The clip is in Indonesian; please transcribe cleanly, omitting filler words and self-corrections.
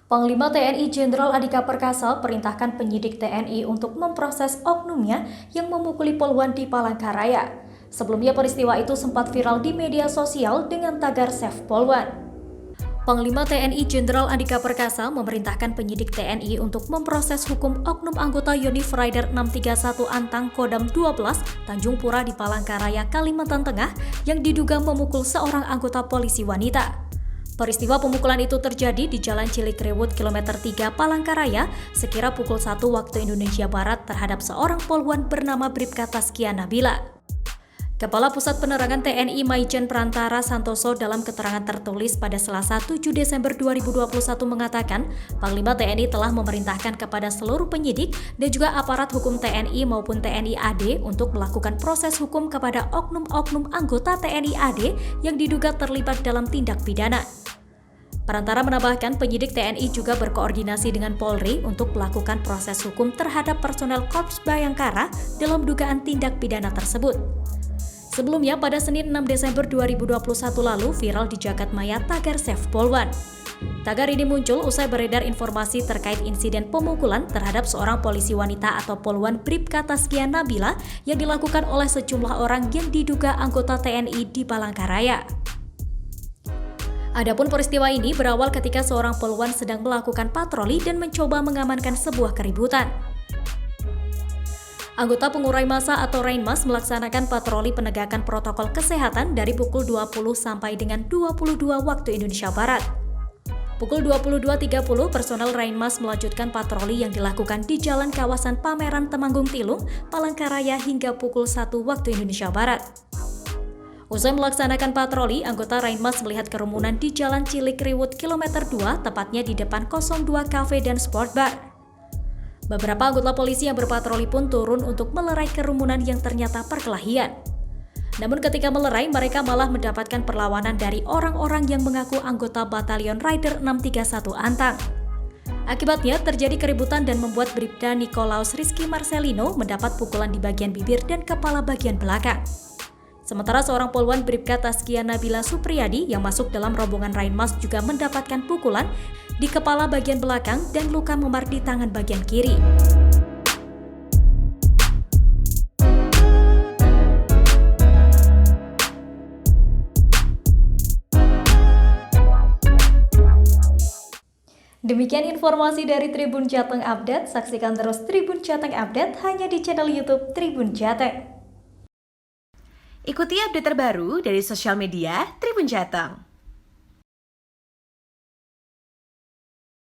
Panglima TNI Jenderal Andika Perkasa perintahkan penyidik TNI untuk memproses oknumnya yang memukuli poluan di Palangkaraya. Sebelumnya peristiwa itu sempat viral di media sosial dengan tagar Save Poluan. Panglima TNI Jenderal Andika Perkasa memerintahkan penyidik TNI untuk memproses hukum oknum anggota Yonif Rider 631 Antang Kodam 12 Tanjung Pura di Palangkaraya, Kalimantan Tengah yang diduga memukul seorang anggota polisi wanita. Peristiwa pemukulan itu terjadi di Jalan Cilikriwut kilometer 3 Palangkaraya sekira pukul 1 waktu Indonesia Barat terhadap seorang poluan bernama Bribka Taskia Nabila. Kepala Pusat Penerangan TNI Maijen Prantara Santoso dalam keterangan tertulis pada Selasa 7 Desember 2021 mengatakan, Panglima TNI telah memerintahkan kepada seluruh penyidik dan juga aparat hukum TNI maupun TNI AD untuk melakukan proses hukum kepada oknum-oknum anggota TNI AD yang diduga terlibat dalam tindak pidana. Perantara menambahkan penyidik TNI juga berkoordinasi dengan Polri untuk melakukan proses hukum terhadap personel Korps Bayangkara dalam dugaan tindak pidana tersebut. Sebelumnya pada Senin 6 Desember 2021 lalu viral di jagat maya tagar Save Poluan. Tagar ini muncul usai beredar informasi terkait insiden pemukulan terhadap seorang polisi wanita atau poluan Bribka Taskia Nabila yang dilakukan oleh sejumlah orang yang diduga anggota TNI di Palangkaraya. Adapun peristiwa ini berawal ketika seorang poluan sedang melakukan patroli dan mencoba mengamankan sebuah keributan. Anggota pengurai massa atau Rainmas melaksanakan patroli penegakan protokol kesehatan dari pukul 20 sampai dengan 22 waktu Indonesia Barat. Pukul 22.30 personel Rainmas melanjutkan patroli yang dilakukan di jalan kawasan Pameran Temanggung Tilung, Palangkaraya hingga pukul 1 waktu Indonesia Barat. Usai melaksanakan patroli, anggota Rainmas melihat kerumunan di Jalan Cilikriwut kilometer 2, tepatnya di depan 02 Cafe dan Sport Bar. Beberapa anggota polisi yang berpatroli pun turun untuk melerai kerumunan yang ternyata perkelahian. Namun ketika melerai, mereka malah mendapatkan perlawanan dari orang-orang yang mengaku anggota Batalion Rider 631 Antang. Akibatnya terjadi keributan dan membuat Bribda Nikolaus Rizky Marcelino mendapat pukulan di bagian bibir dan kepala bagian belakang. Sementara seorang poluan Bribka Taskia Nabila Supriyadi yang masuk dalam rombongan Rainmas juga mendapatkan pukulan di kepala bagian belakang dan luka memar di tangan bagian kiri. Demikian informasi dari Tribun Jateng Update. Saksikan terus Tribun Jateng Update hanya di channel YouTube Tribun Jateng. Ikuti update terbaru dari sosial media Tribun Jateng.